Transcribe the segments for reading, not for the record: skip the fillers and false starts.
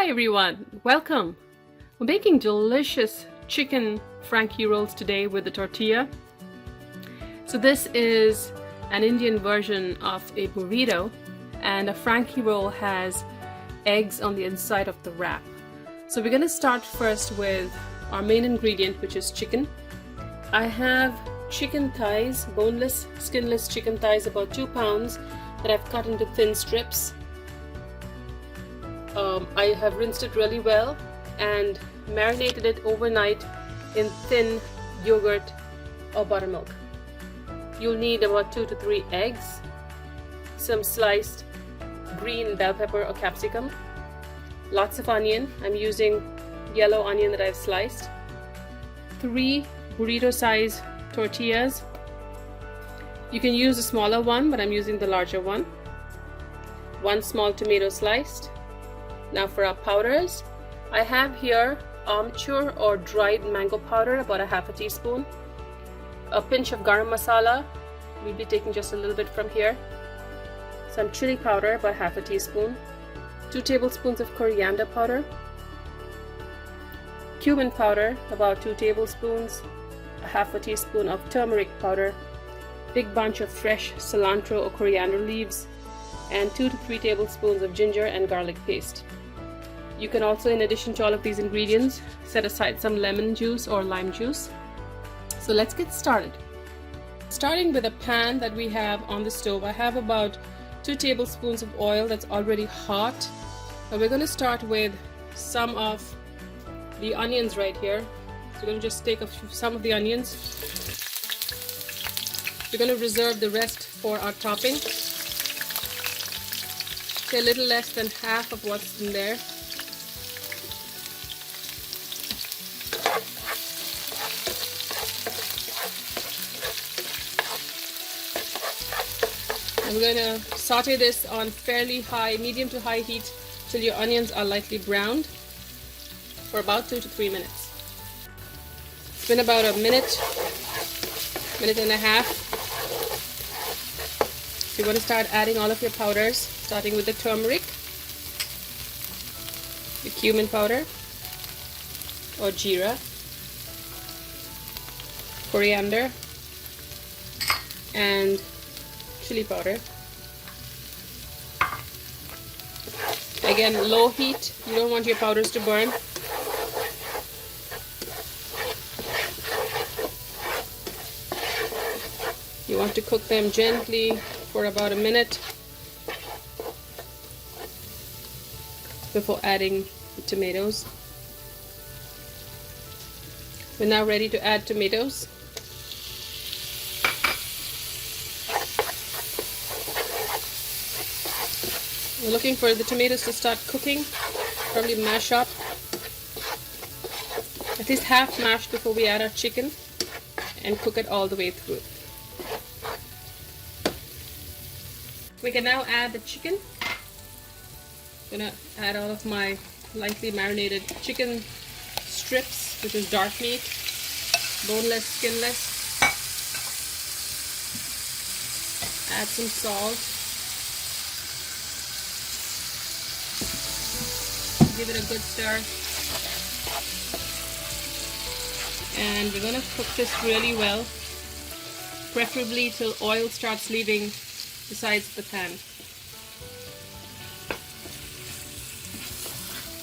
Hi everyone, welcome. We're making delicious chicken Frankie rolls today with the tortilla. So this is an Indian version of a burrito, and a Frankie roll has eggs on the inside of the wrap. So we're going to start first with our main ingredient, which is chicken. I have chicken thighs, boneless, skinless chicken thighs, about 2 pounds, that I've cut into thin strips. I have rinsed it really well and marinated it overnight in thin yogurt or buttermilk. You'll need about 2 to 3 eggs, some sliced green bell pepper or capsicum, lots of onion. I'm using yellow onion that I've sliced, 3 burrito size tortillas. You can use a smaller one, but I'm using the larger one. 1 small tomato sliced. Now for our powders, I have here amchur or dried mango powder, about a half a teaspoon, a pinch of garam masala, we'll be taking just a little bit from here, some chili powder, about half a teaspoon, 2 tablespoons of coriander powder, cumin powder, about 2 tablespoons, a half a teaspoon of turmeric powder, big bunch of fresh cilantro or coriander leaves, and 2 to 3 tablespoons of ginger and garlic paste. You can also, in addition to all of these ingredients, set aside some lemon juice or lime juice. So let's get started. Starting with a pan that we have on the stove, I have about 2 tablespoons of oil that's already hot. Now we're going to start with some of the onions right here. So we're going to just take some of the onions. We're going to reserve the rest for our topping. Say a little less than half of what's in there. And we're going to saute this on fairly high, medium to high heat till your onions are lightly browned for about 2 to 3 minutes. It's been about a minute and a half. You're going to start adding all of your powders, starting with the turmeric, the cumin powder or jeera, coriander, and chili powder. Again, low heat. You don't want your powders to burn. You want to cook them gently for about a minute before adding the tomatoes. We're now ready to add tomatoes. We're looking for the tomatoes to start cooking, probably mash up, at least half mashed before we add our chicken, and cook it all the way through. We can now add the chicken. I'm gonna add all of my lightly marinated chicken strips, which is dark meat, boneless, skinless. Add some salt. Give it a good stir. And we're going to cook this really well, preferably till oil starts leaving the sides of the pan.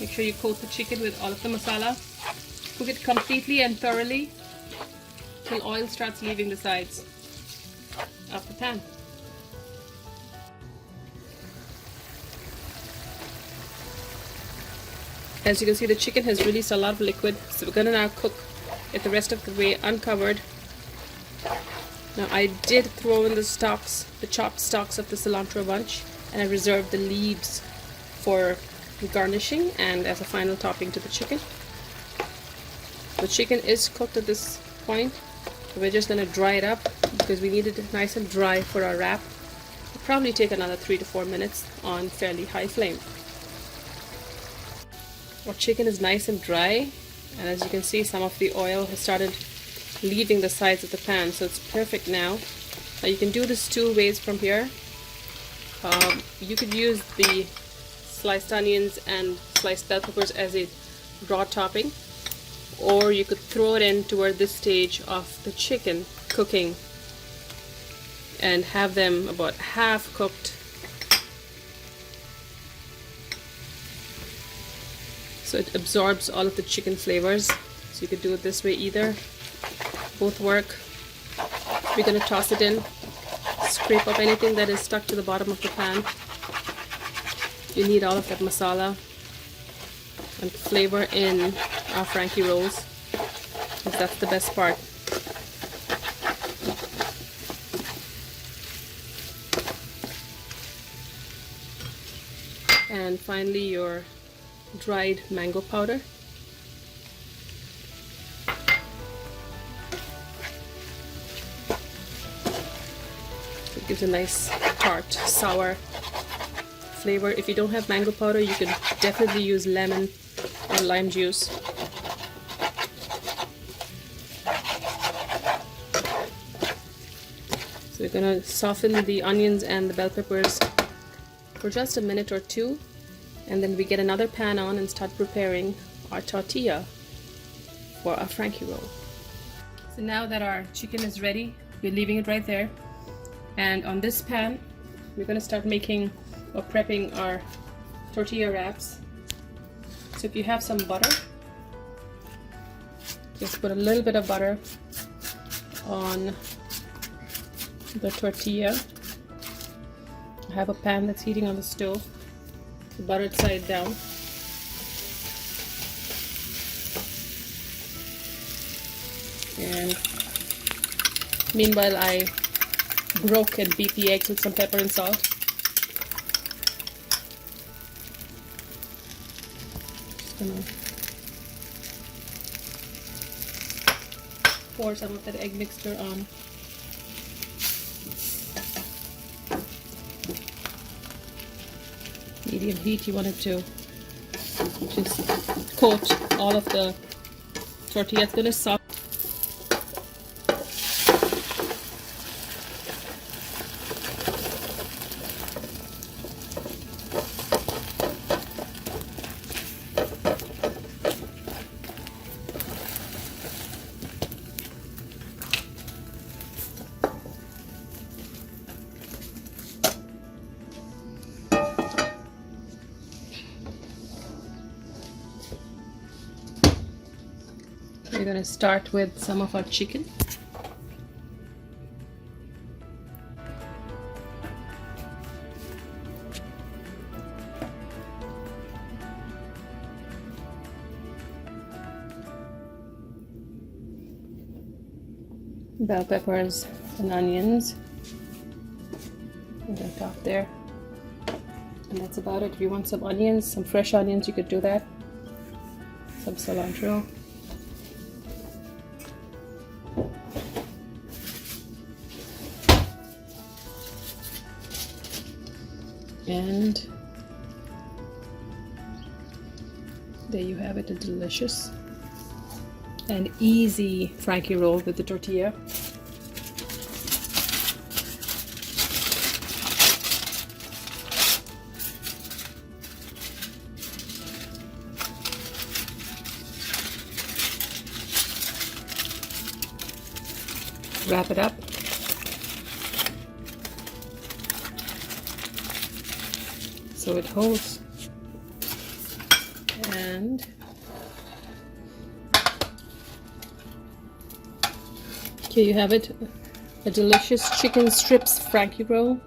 Make sure you coat the chicken with all of the masala. Cook it completely and thoroughly till oil starts leaving the sides of the pan. As you can see, the chicken has released a lot of liquid, so we're going to now cook it the rest of the way uncovered. Now I did throw in the stalks, the chopped stalks of the cilantro bunch, and I reserved the leaves for garnishing and as a final topping to the chicken. The chicken is cooked at this point, so we're just going to dry it up because we need it nice and dry for our wrap. It'll probably take another 3 to 4 minutes on fairly high flame. Our chicken is nice and dry, and as you can see, some of the oil has started leaving the sides of the pan, so it's perfect now. Now you can do this 2 ways from here. You could use the sliced onions and sliced bell peppers as a raw topping, or you could throw it in toward this stage of the chicken cooking and have them about half cooked, so it absorbs all of the chicken flavors. So you could do it this way either. Both work. We're going to toss it in, scrape up anything that is stuck to the bottom of the pan. You need all of that masala and flavor in our Frankie rolls, because that's the best part. And finally, your dried mango powder. It gives a nice tart, sour flavor. If you don't have mango powder, you can definitely use lemon or lime juice. So we're going to soften the onions and the bell peppers for just a minute or two, and then we get another pan on and start preparing our tortilla for our Frankie roll. So now that our chicken is ready, we're leaving it right there, and on this pan we're going to start making or prepping our tortilla wraps. So if you have some butter, just put a little bit of butter on the tortilla. I have a pan that's heating on the stove, the buttered side down. And meanwhile, I broke and beat the eggs with some pepper and salt. Just gonna pour some of that egg mixture on. Medium heat, you want it to just coat all of the tortilla. It's going to soften. We're going to start with some of our chicken. Bell peppers and onions right on top there. And that's about it. If you want some onions, some fresh onions, you could do that. Some cilantro. And there you have it, a delicious and easy Frankie roll with the tortilla. Wrap it up. So it holds, and here you have it, a delicious chicken strips Frankie roll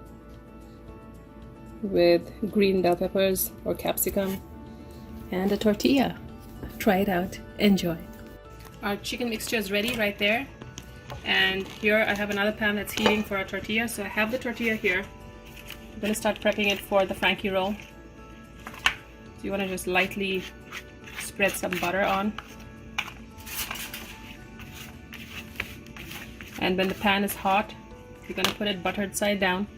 with green bell peppers or capsicum and a tortilla. Try it out, enjoy. Our chicken mixture is ready right there, and here I have another pan that's heating for our tortilla. So I have the tortilla here. I'm going to start prepping it for the Frankie roll. So you want to just lightly spread some butter on. And when the pan is hot, you're going to put it buttered side down.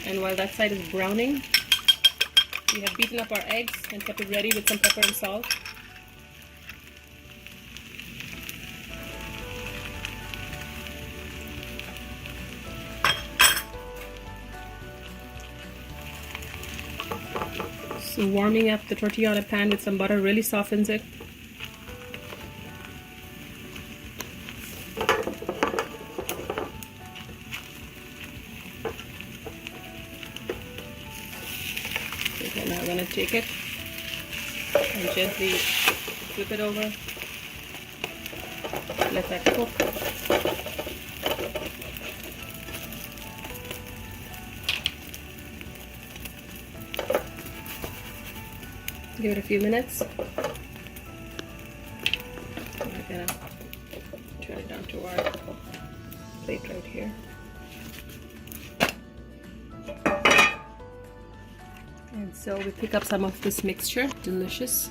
And while that side is browning, we have beaten up our eggs and kept it ready with some pepper and salt. Warming up the tortilla in a pan with some butter really softens it. Okay, now I'm going to take it and gently flip it over. Let that cook. Give it a few minutes. We're gonna turn it down to our plate right here. And so we pick up some of this mixture. Delicious.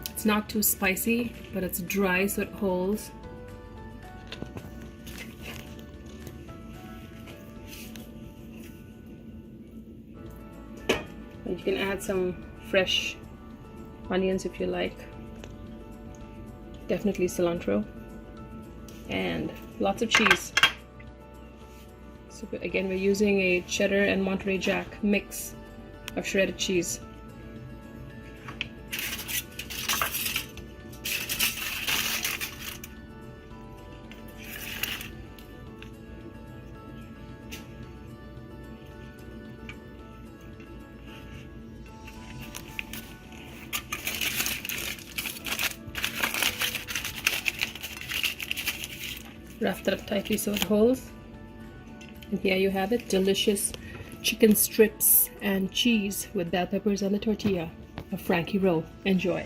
It's not too spicy, but it's dry so it holds. And you can add some fresh onions if you like. Definitely cilantro. And lots of cheese. So again, we're using a cheddar and Monterey Jack mix of shredded cheese. Wrap it up tightly so it holds. And here you have it, delicious chicken strips and cheese with bell peppers on the tortilla, a Frankie roll. Enjoy.